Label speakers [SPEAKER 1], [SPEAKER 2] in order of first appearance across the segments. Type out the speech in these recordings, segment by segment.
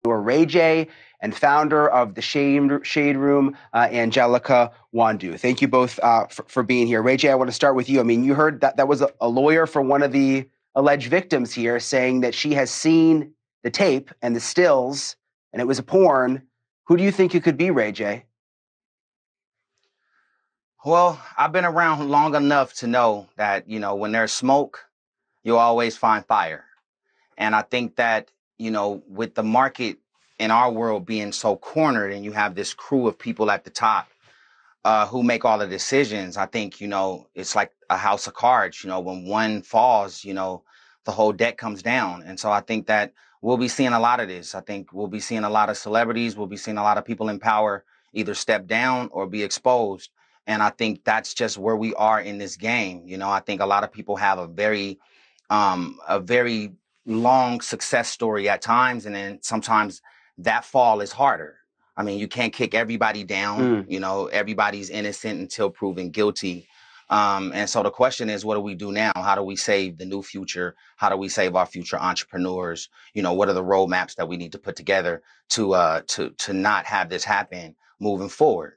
[SPEAKER 1] Or Ray J and founder of the Shade Room, Angelica Wandu. Thank you both for being here. Ray J, I want to start with you. I mean, you heard that was a lawyer for one of the alleged victims here saying that she has seen the tape and the stills and it was a porn. Who do you think it could be, Ray J?
[SPEAKER 2] Well, I've been around long enough to know that, when there's smoke, you'll always find fire. And I think that, with the market in our world being so cornered and you have this crew of people at the top who make all the decisions, I think, it's like a house of cards. When one falls, the whole deck comes down. And so I think that we'll be seeing a lot of this. I think we'll be seeing a lot of celebrities. We'll be seeing a lot of people in power either step down or be exposed. And I think that's just where we are in this game. I think a lot of people have a very long success story at times, and then sometimes that fall is harder. I mean, you can't kick everybody down. Everybody's innocent until proven guilty. And so the question is, what do we do now? How do we save the new future? How do we save our future entrepreneurs? What are the roadmaps that we need to put together to not have this happen moving forward?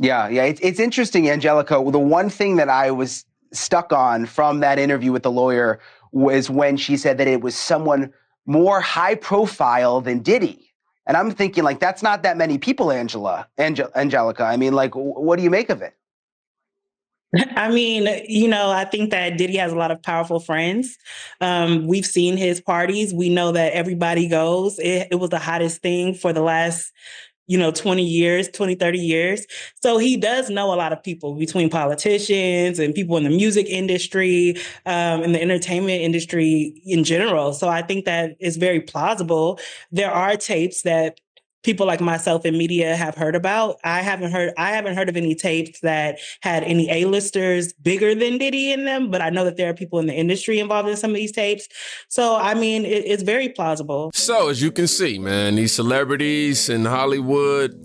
[SPEAKER 1] Yeah. It's interesting, Angelica. The one thing that I was stuck on from that interview with the lawyer was when she said that it was someone more high profile than Diddy. And I'm thinking, like, that's not that many people, Angelica. I mean, like, what do you make of it?
[SPEAKER 3] I mean, I think that Diddy has a lot of powerful friends. We've seen his parties. We know that everybody goes. It was the hottest thing for the last 20 years, 20, 30 years. So he does know a lot of people between politicians and people in the music industry, and the entertainment industry in general. So I think that is very plausible. There are tapes that people like myself in media have heard about. I haven't heard of any tapes that had any A-listers bigger than Diddy in them, but I know that there are people in the industry involved in some of these tapes. So, I mean, it's very plausible.
[SPEAKER 4] So, as you can see, man, these celebrities in Hollywood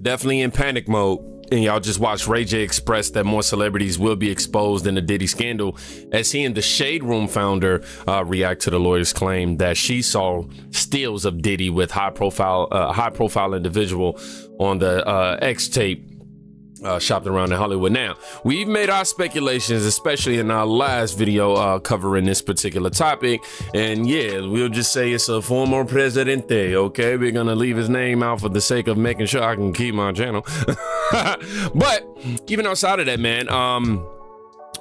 [SPEAKER 4] definitely in panic mode. And y'all just watched Ray J express that more celebrities will be exposed in the Diddy scandal as he and the Shade Room founder react to the lawyer's claim that she saw stills of Diddy with high profile individual on the X tape shopped around in Hollywood. Now, we've made our speculations, especially in our last video covering this particular topic. And yeah, we'll just say it's a former presidente, okay? We're gonna leave his name out for the sake of making sure I can keep my channel. But even outside of that, man,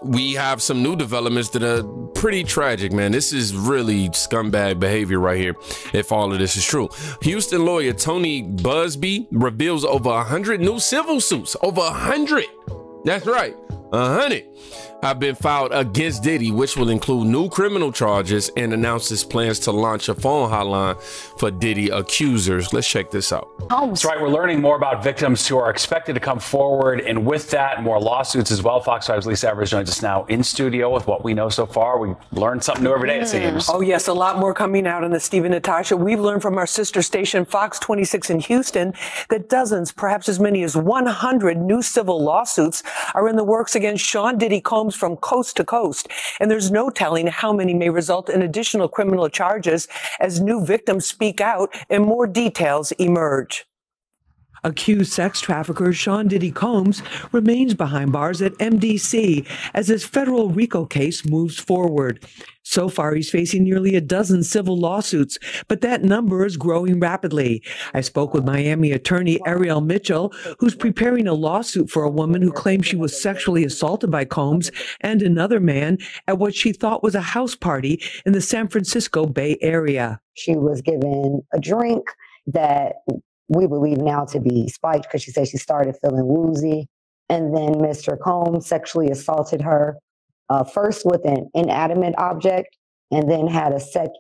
[SPEAKER 4] we have some new developments that are pretty tragic, man. This is really scumbag behavior right here, if all of this is true. Houston lawyer Tony Busby reveals over 100 new civil suits. Over 100. That's right. 100 have been filed against Diddy, which will include new criminal charges, and announces plans to launch a phone hotline for Diddy accusers. Let's check this out.
[SPEAKER 5] That's right. We're learning more about victims who are expected to come forward, and with that, more lawsuits as well. Fox 5's Lisa Evers joins us now in studio with what we know so far. We learn something new every day, it seems.
[SPEAKER 6] Oh, yes, a lot more coming out on the Steve and Natasha. We've learned from our sister station, Fox 26 in Houston, that dozens, perhaps as many as 100 new civil lawsuits are in the works against Sean Diddy Combs from coast to coast. And there's no telling how many may result in additional criminal charges as new victims speak out and more details emerge. Accused sex trafficker Sean Diddy Combs remains behind bars at MDC as his federal RICO case moves forward. So far, he's facing nearly a dozen civil lawsuits, but that number is growing rapidly. I spoke with Miami attorney Ariel Mitchell, who's preparing a lawsuit for a woman who claims she was sexually assaulted by Combs and another man at what she thought was a house party in the San Francisco Bay Area.
[SPEAKER 7] She was given a drink that we believe now to be spiked because she said she started feeling woozy. And then Mr. Combs sexually assaulted her, first with an inanimate object, and then had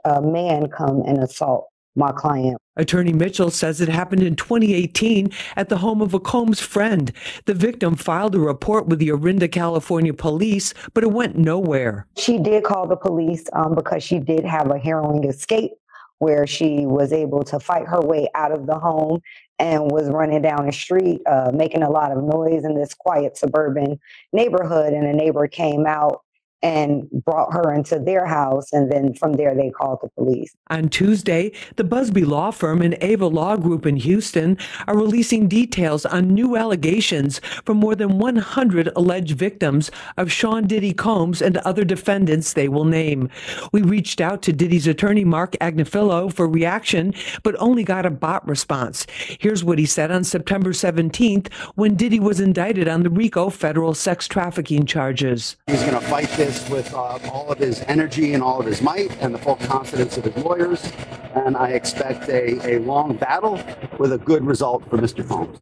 [SPEAKER 7] a man come and assault my client.
[SPEAKER 6] Attorney Mitchell says it happened in 2018 at the home of a Combs friend. The victim filed a report with the Orinda, California police, but it went nowhere.
[SPEAKER 7] She did call the police because she did have a harrowing escape where she was able to fight her way out of the home and was running down the street, making a lot of noise in this quiet suburban neighborhood. And a neighbor came out and brought her into their house. And then from there, they called the police.
[SPEAKER 6] On Tuesday, the Busby Law Firm and Ava Law Group in Houston are releasing details on new allegations from more than 100 alleged victims of Sean Diddy Combs and other defendants they will name. We reached out to Diddy's attorney, Mark Agnifilo, for reaction, but only got a bot response. Here's what he said on September 17th when Diddy was indicted on the RICO federal sex trafficking charges.
[SPEAKER 8] He's going to fight this with all of his energy and all of his might and the full confidence of his lawyers. And I expect a long battle with a good result for Mr. Combs.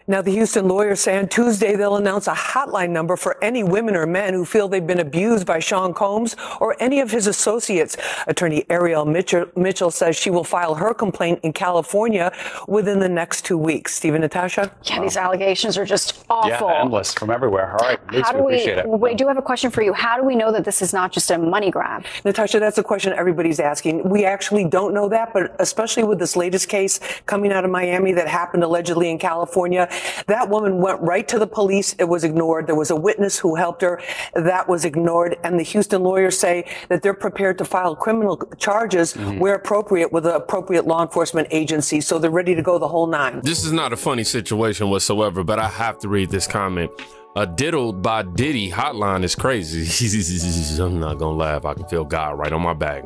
[SPEAKER 6] Now, the Houston lawyers say on Tuesday they'll announce a hotline number for any women or men who feel they've been abused by Sean Combs or any of his associates. Attorney Ariel Mitchell says she will file her complaint in California within the next 2 weeks. Stephen, Natasha?
[SPEAKER 9] Yeah, these allegations are just awful.
[SPEAKER 5] Yeah, endless from everywhere. All right, Lisa, we appreciate it.
[SPEAKER 9] We do have a question for you. How do we know that this is not just a money grab?
[SPEAKER 6] Natasha, that's a question everybody's asking. We actually don't know that, but especially with this latest case coming out of Miami that happened allegedly in California, that woman went right to the police. It was ignored. There was a witness who helped her. That was ignored. And the Houston lawyers say that they're prepared to file criminal charges where appropriate with the appropriate law enforcement agency. So they're ready to go the whole nine.
[SPEAKER 4] This is not a funny situation whatsoever, but I have to read this comment. A diddled by Diddy hotline is crazy. I'm not gonna laugh. I can feel God right on my back.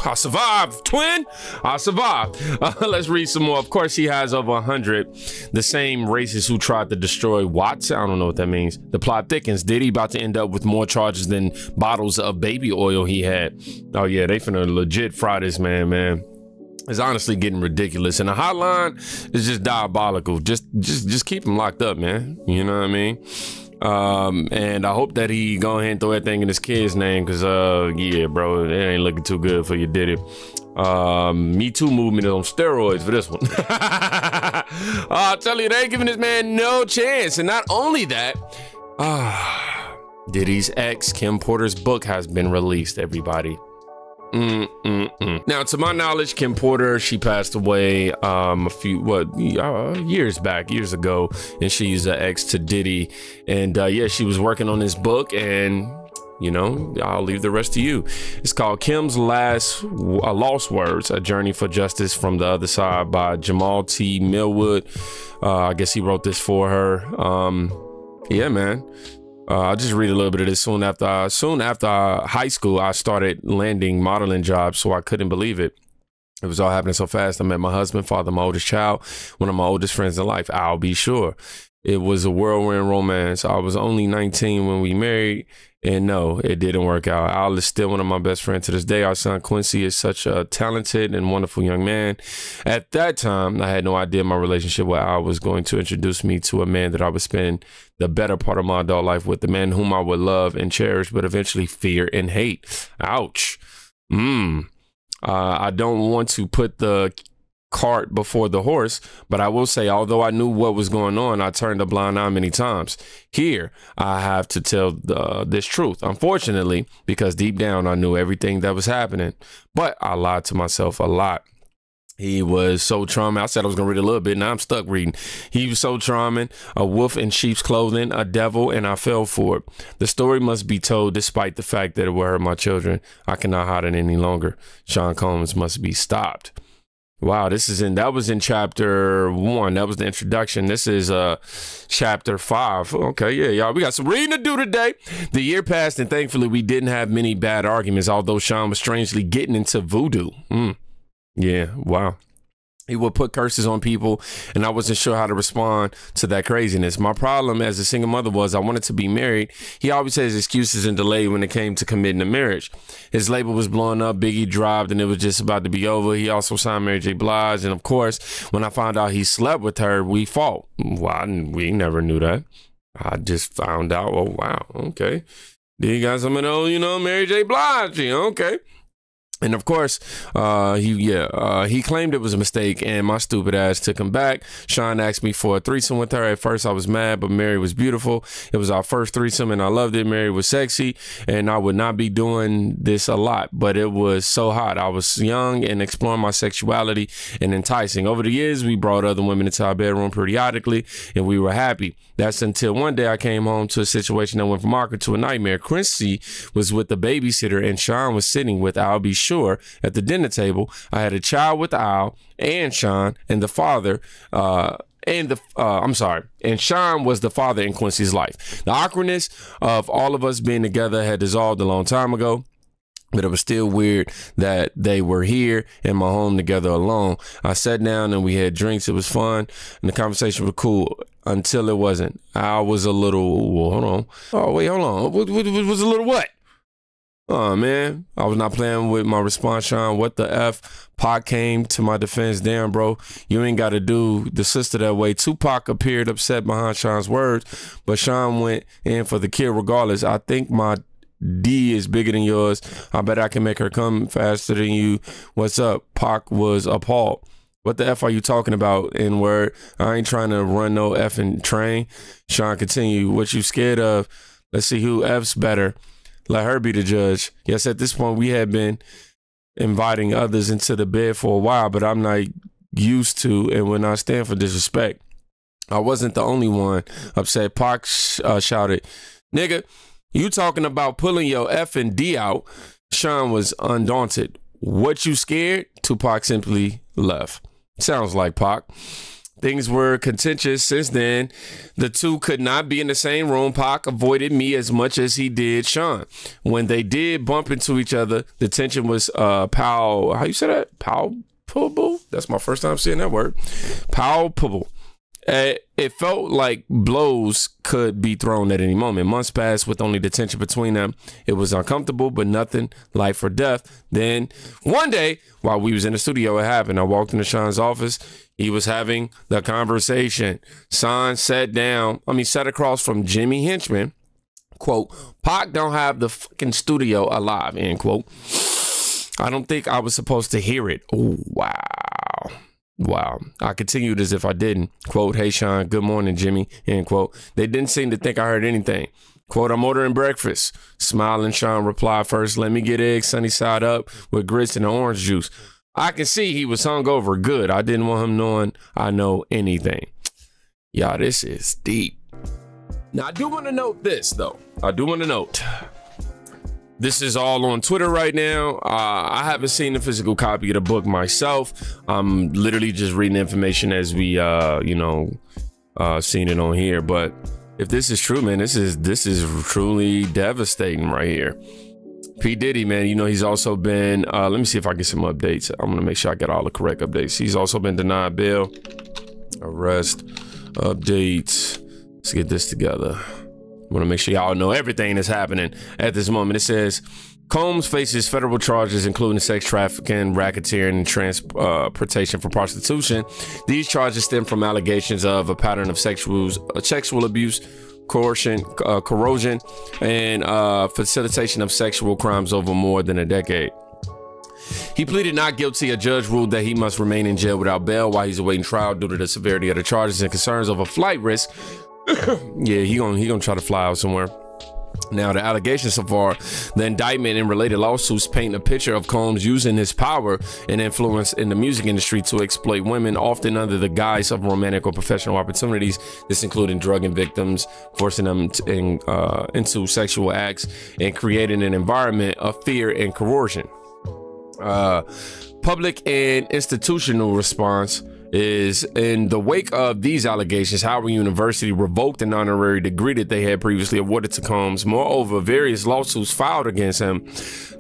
[SPEAKER 4] I survived, twin. I survived. Let's read some more. Of course, he has over 100. The same racists who tried to destroy Watts. I don't know what that means. The plot thickens. Diddy about to end up with more charges than bottles of baby oil he had. Oh, yeah, they finna legit fry this man. It's honestly getting ridiculous. And the hotline is just diabolical. Just keep him locked up, man. You know what I mean? And I hope that he go ahead and throw that thing in his kid's name, because yeah, bro, it ain't looking too good for you, Diddy. Me Too movement is on steroids for this one. I'll tell you, they ain't giving this man no chance. And not only that, Diddy's ex, Kim Porter's book has been released, everybody. Now, to my knowledge, Kim Porter, she passed away a few years ago, and she's an ex to Diddy, and yeah, she was working on this book, and you know, I'll leave the rest to you. It's called Kim's Lost Words: A Journey for Justice from the Other Side by Jamal T. Millwood. I guess he wrote this for her. Yeah, man. I'll just read a little bit of this. Soon after high school, I started landing modeling jobs, so I couldn't believe it. It was all happening so fast. I met my husband, father of my oldest child, one of my oldest friends in life, I'll be sure. It was a whirlwind romance. I was only 19 when we married, and no, it didn't work out. Al is still one of my best friends to this day. Our son Quincy is such a talented and wonderful young man. At that time, I had no idea my relationship with Al was going to introduce me to a man that I would spend the better part of my adult life with, the man whom I would love and cherish, but eventually fear and hate. Ouch. I don't want to put the cart before the horse, but I will say, although I knew what was going on, I turned a blind eye many times. Here, I have to tell this truth, unfortunately, because deep down I knew everything that was happening, but I lied to myself a lot. He was so charming. I said I was going to read a little bit. Now I'm stuck reading. He was so charming, a wolf in sheep's clothing, a devil, and I fell for it. The story must be told despite the fact that it will hurt my children. I cannot hide it any longer. Sean Combs must be stopped. Wow, that was in chapter 1. That was the introduction. This is chapter 5. Okay, yeah, y'all, we got some reading to do today. The year passed, and thankfully we didn't have many bad arguments, although Sean was strangely getting into voodoo. Yeah, wow. He would put curses on people, and I wasn't sure how to respond to that craziness. My problem as a single mother was I wanted to be married. He always has excuses and delay when it came to committing a marriage. His label was blowing up, Biggie dropped, and it was just about to be over. He also signed Mary J. Blige, and of course, when I found out he slept with her, we fought. Well, we never knew that. I just found out, oh, wow, okay. Then you got some of those, Mary J. Blige, okay. And of course, he claimed it was a mistake, and my stupid ass took him back. Sean asked me for a threesome with her. At first, I was mad, but Mary was beautiful. It was our first threesome, and I loved it. Mary was sexy, and I would not be doing this a lot, but it was so hot. I was young and exploring my sexuality and enticing. Over the years, we brought other women into our bedroom periodically, and we were happy. That's until one day I came home to a situation that went from awkward to a nightmare. Quincy was with the babysitter, and Sean was sitting with I'll be sure at the dinner table. I had a child with Al and Sean, and the father, and Sean was the father in Quincy's life. The awkwardness of all of us being together had dissolved a long time ago, but it was still weird that they were here in my home together alone. I sat down and we had drinks. It was fun, and the conversation was cool until it wasn't. I was a little, hold on. Oh, wait, hold on. What was a little what? Oh, man, I was not playing with my response, Sean. What the F? Pac came to my defense. Damn, bro, you ain't got to do the sister that way. Tupac appeared upset behind Sean's words, but Sean went in for the kid regardless. I think my D is bigger than yours. I bet I can make her come faster than you. What's up? Pac was appalled. What the F are you talking about, N-word? I ain't trying to run no effing train. Sean continued. What you scared of? Let's see who F's better. Let her be the judge. Yes, at this point, we had been inviting others into the bed for a while, but I'm not used to and will not stand for disrespect. I wasn't the only one upset. Pac shouted, nigga, you talking about pulling your F and D out? Sean was undaunted. What, you scared? Tupac simply left. Sounds like Pac. Things were contentious since then. The two could not be in the same room. Pac avoided me as much as he did Sean. When they did bump into each other, the tension was how you say that? Palpable? That's my first time seeing that word. Palpable. It felt like blows could be thrown at any moment. Months passed with only the tension between them. It was uncomfortable, but nothing life or death. Then one day, while we was in the studio, it happened. I walked into Sean's office. He was having the conversation. Sean sat across from Jimmy Henchman. Quote, Pac don't have the fucking studio alive, end quote. I don't think I was supposed to hear it. Oh, wow. I continued as if I didn't. Quote, hey, Sean, good morning, Jimmy, end quote. They didn't seem to think I heard anything. Quote, I'm ordering breakfast. Smiling, Sean replied, first, let me get eggs sunny side up with grits and orange juice. I can see he was hungover good. I didn't want him knowing I know anything. Y'all, this is deep. Now, I do want to note this, though. This is all on Twitter right now. I haven't seen the physical copy of the book myself. I'm literally just reading information as we, seen it on here. But if this is true, man, this is truly devastating right here. P. Diddy, man, he's also been, let me see if I get some updates. I'm going to make sure I get all the correct updates. He's also been denied bail, arrest, updates. Let's get this together. I want to make sure y'all know everything that's happening at this moment. It says Combs faces federal charges, including sex trafficking, racketeering, and transportation for prostitution. These charges stem from allegations of a pattern of sexual abuse, corrosion, and facilitation of sexual crimes over more than a decade. He pleaded not guilty. A judge ruled that he must remain in jail without bail while he's awaiting trial due to the severity of the charges and concerns of a flight risk. Yeah, he gonna try to fly out somewhere. Now, the allegations so far, the indictment and related lawsuits paint a picture of Combs using his power and influence in the music industry to exploit women, often under the guise of romantic or professional opportunities. This including drugging victims, forcing them into sexual acts, and creating an environment of fear and coercion. Public and institutional response is in the wake of these allegations. Howard University revoked an honorary degree that they had previously awarded to Combs. Moreover, various lawsuits filed against him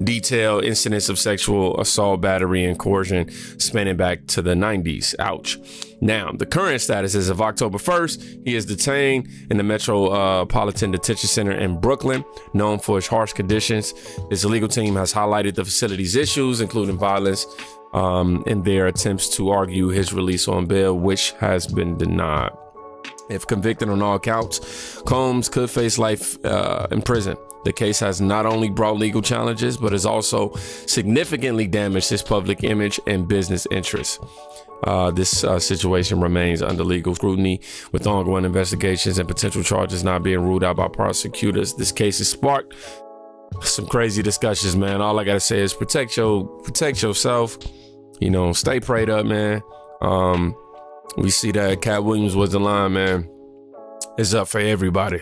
[SPEAKER 4] detail incidents of sexual assault, battery, and coercion spanning back to the 90s. Ouch. Now, the current status is of October 1st, he is detained in the Metropolitan Detention Center in Brooklyn, known for its harsh conditions. His legal team has highlighted the facility's issues, including violence, in their attempts to argue his release on bail, which has been denied. If convicted on all counts, Combs could face life in prison. The case has not only brought legal challenges, but has also significantly damaged his public image and business interests. This situation remains under legal scrutiny, with ongoing investigations and potential charges not being ruled out by prosecutors. This case has sparked some crazy discussions, man. All I gotta say is protect yourself. You know, stay prayed up, man. We see that Cat Williams was the line, man. It's up for everybody.